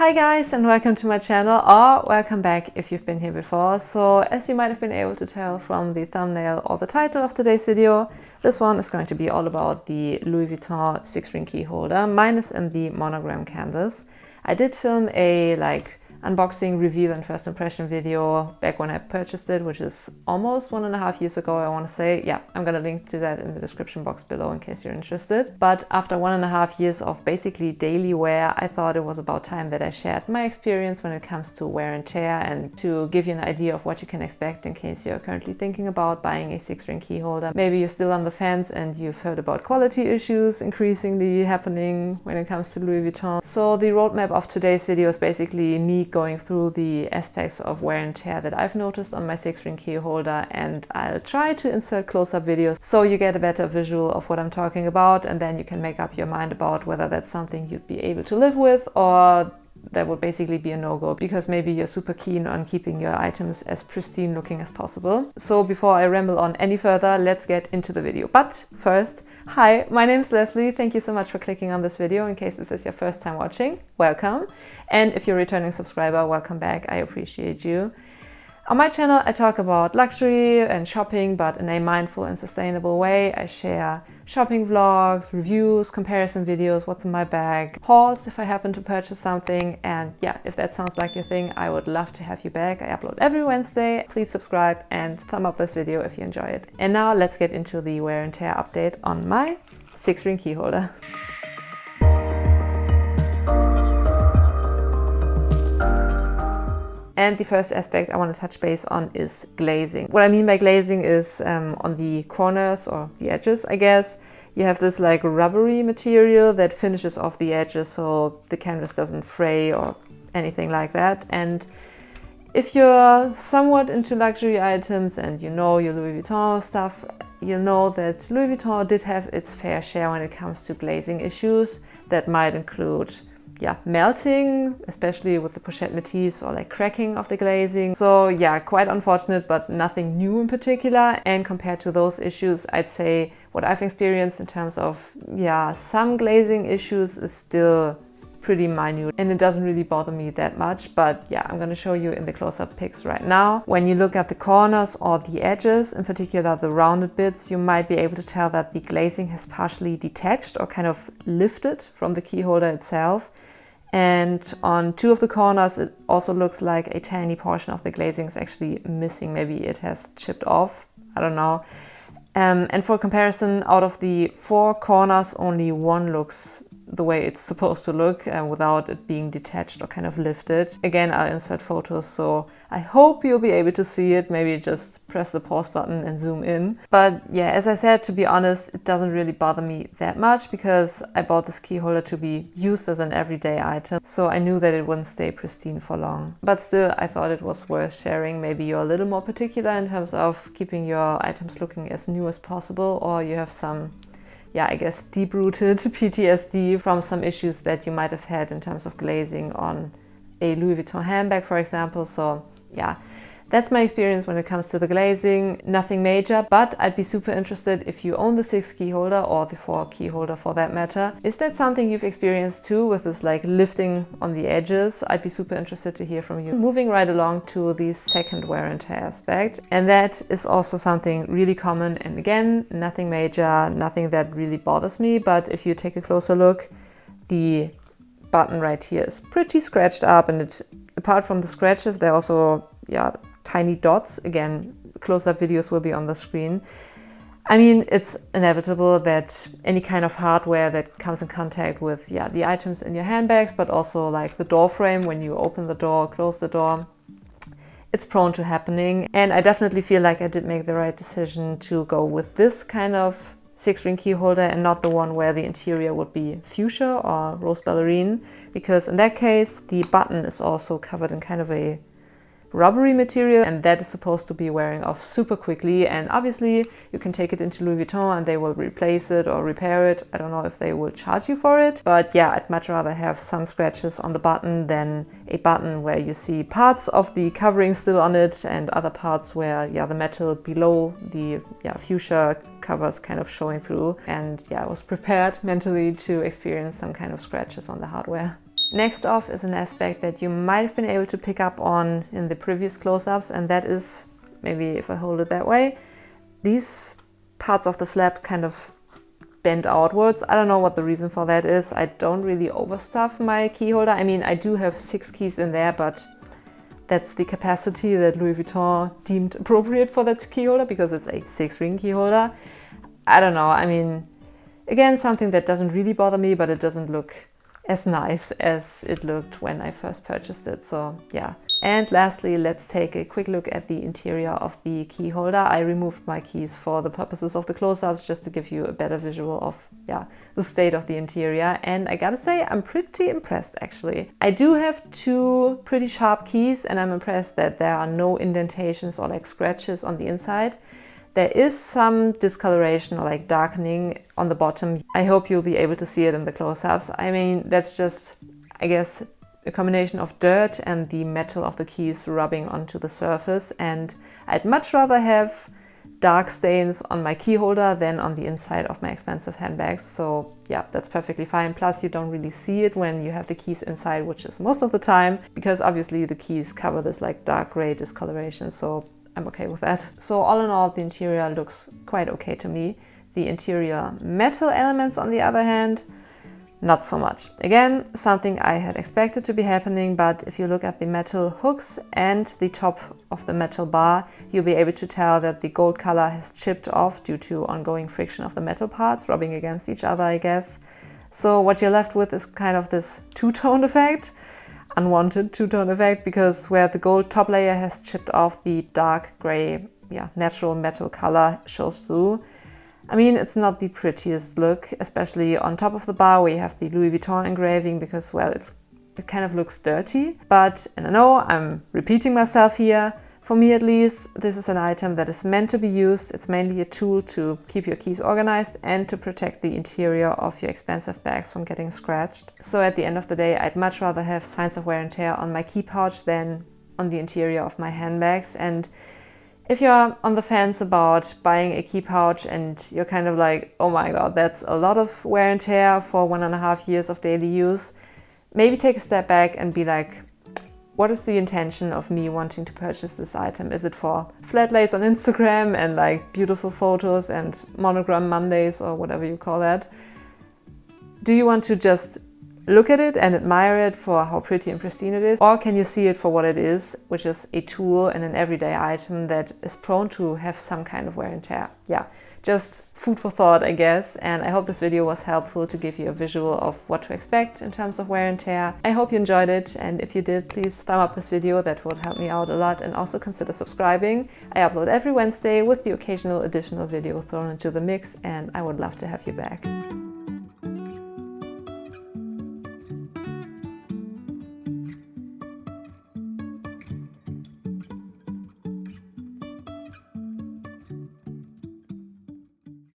Hi guys, and welcome to my channel, or welcome back if you've been here before. So as you might have been able to tell from the thumbnail or the title of today's video, this one is going to be all about the Louis Vuitton 6-ring key holder. Mine is in the monogram canvas. I did film a unboxing, review and first impression video back when I purchased it, which is almost 1.5 years ago, I want to say. Yeah, I'm gonna link to that in the description box below in case you're interested. But after 1.5 years of basically daily wear, I thought it was about time that I shared my experience when it comes to wear and tear, and to give you an idea of what you can expect in case you're currently thinking about buying a 6-ring key holder. Maybe you're still on the fence and you've heard about quality issues increasingly happening when it comes to Louis Vuitton. So the roadmap of today's video is basically me going through the aspects of wear and tear that I've noticed on my 6-ring key holder, and I'll try to insert close-up videos so you get a better visual of what I'm talking about, and then you can make up your mind about whether that's something you'd be able to live with, or that would basically be a no-go because maybe you're super keen on keeping your items as pristine looking as possible. So before I ramble on any further, let's get into the video. But first, hi, my name is Leslie. Thank you so much for clicking on this video. In case this is your first time watching, welcome. And if you're a returning subscriber, welcome back. I appreciate you. On my channel, I talk about luxury and shopping, but in a mindful and sustainable way. I share shopping vlogs, reviews, comparison videos, what's in my bag, hauls if I happen to purchase something. And yeah, if that sounds like your thing, I would love to have you back. I upload every Wednesday. Please subscribe and thumb up this video if you enjoy it. And now let's get into the wear and tear update on my 6-ring key holder. And the first aspect I want to touch base on is glazing. What I mean by glazing is on the corners or the edges, I guess. You have this like rubbery material that finishes off the edges so the canvas doesn't fray or anything like that. And if you're somewhat into luxury items and you know your Louis Vuitton stuff, you'll know that Louis Vuitton did have its fair share when it comes to glazing issues. That might include melting, especially with the pochette métis, or like cracking of the glazing. So yeah, quite unfortunate, but nothing new in particular. And compared to those issues, I'd say what I've experienced in terms of some glazing issues is still pretty minute, and it doesn't really bother me that much. But yeah, I'm going to show you in the close-up pics right now. When you look at the corners or the edges, in particular the rounded bits, you might be able to tell that the glazing has partially detached or kind of lifted from the key holder itself. And on 2 of the corners, it also looks like a tiny portion of the glazing is actually missing. Maybe it has chipped off, I don't know. And for comparison, out of the 4 corners, only 1 looks the way it's supposed to look without it being detached or kind of lifted. Again, I'll insert photos, so I hope you'll be able to see it. Maybe just press the pause button and zoom in. But yeah, as I said, to be honest, it doesn't really bother me that much because I bought this key holder to be used as an everyday item, so I knew that it wouldn't stay pristine for long. But still, I thought it was worth sharing. Maybe you're a little more particular in terms of keeping your items looking as new as possible, or you have some I guess deep-rooted PTSD from some issues that you might have had in terms of glazing on a Louis Vuitton handbag, for example. So yeah, that's my experience when it comes to the glazing. Nothing major, but I'd be super interested if you own the 6 key holder, or the 4 key holder for that matter. Is that something you've experienced too, with this like lifting on the edges? I'd be super interested to hear from you. Moving right along to the second wear and tear aspect, and that is also something really common, and again, nothing major, nothing that really bothers me. But if you take a closer look, the button right here is pretty scratched up, and apart from the scratches, there are also tiny dots. Again, close-up videos will be on the screen. I mean, it's inevitable that any kind of hardware that comes in contact with the items in your handbags, but also like the door frame when you open the door, close the door, it's prone to happening. And I definitely feel like I did make the right decision to go with this kind of 6-ring key holder and not the one where the interior would be fuchsia or rose ballerine, because in that case the button is also covered in kind of a rubbery material, and that is supposed to be wearing off super quickly. And obviously you can take it into Louis Vuitton and they will replace it or repair it. I don't know if they will charge you for it, but yeah, I'd much rather have some scratches on the button than a button where you see parts of the covering still on it and other parts where the metal below the fuchsia covers kind of showing through. And I was prepared mentally to experience some kind of scratches on the hardware. Next off is an aspect that you might have been able to pick up on in the previous close-ups, and that is, maybe if I hold it that way, these parts of the flap kind of bend outwards. I don't know what the reason for that is. I don't really overstuff my key holder. I mean, I do have 6 keys in there, but that's the capacity that Louis Vuitton deemed appropriate for that key holder because it's a 6-ring key holder. I don't know. I mean, again, something that doesn't really bother me, but it doesn't look as nice as it looked when I first purchased it. So yeah. And lastly, let's take a quick look at the interior of the key holder. I removed my keys for the purposes of the close-ups just to give you a better visual of the state of the interior. And I gotta say, I'm pretty impressed actually. I do have 2 pretty sharp keys and I'm impressed that there are no indentations or like scratches on the inside. There is some discoloration or like darkening on the bottom. I hope you'll be able to see it in the close-ups. I mean, that's just, I guess, a combination of dirt and the metal of the keys rubbing onto the surface, and I'd much rather have dark stains on my key holder than on the inside of my expensive handbags. So yeah, that's perfectly fine. Plus you don't really see it when you have the keys inside, which is most of the time, because obviously the keys cover this like dark gray discoloration, so I'm okay with that. So all in all, the interior looks quite okay to me. The interior metal elements, on the other hand, not so much. Again, something I had expected to be happening, but if you look at the metal hooks and the top of the metal bar, you'll be able to tell that the gold color has chipped off due to ongoing friction of the metal parts rubbing against each other, I guess. So what you're left with is kind of this two-tone effect, unwanted two-tone effect, because where the gold top layer has chipped off, the dark gray, natural metal color shows through. I mean, it's not the prettiest look, especially on top of the bar where you have the Louis Vuitton engraving, because, well, it kind of looks dirty. But, and I know I'm repeating myself here, for me at least, this is an item that is meant to be used. It's mainly a tool to keep your keys organized and to protect the interior of your expensive bags from getting scratched. So at the end of the day, I'd much rather have signs of wear and tear on my key pouch than on the interior of my handbags. And if you're on the fence about buying a key pouch and you're kind of like, oh my god, that's a lot of wear and tear for 1.5 years of daily use, maybe take a step back and be like, what is the intention of me wanting to purchase this item? Is it for flat lays on Instagram and like beautiful photos and monogram Mondays or whatever you call that? Do you want to just look at it and admire it for how pretty and pristine it is? Or can you see it for what it is, which is a tool and an everyday item that is prone to have some kind of wear and tear? Yeah, just food for thought, I guess. And I hope this video was helpful to give you a visual of what to expect in terms of wear and tear. I hope you enjoyed it, and if you did, please thumb up this video. That would help me out a lot, and also consider subscribing. I upload every Wednesday with the occasional additional video thrown into the mix, and I would love to have you back.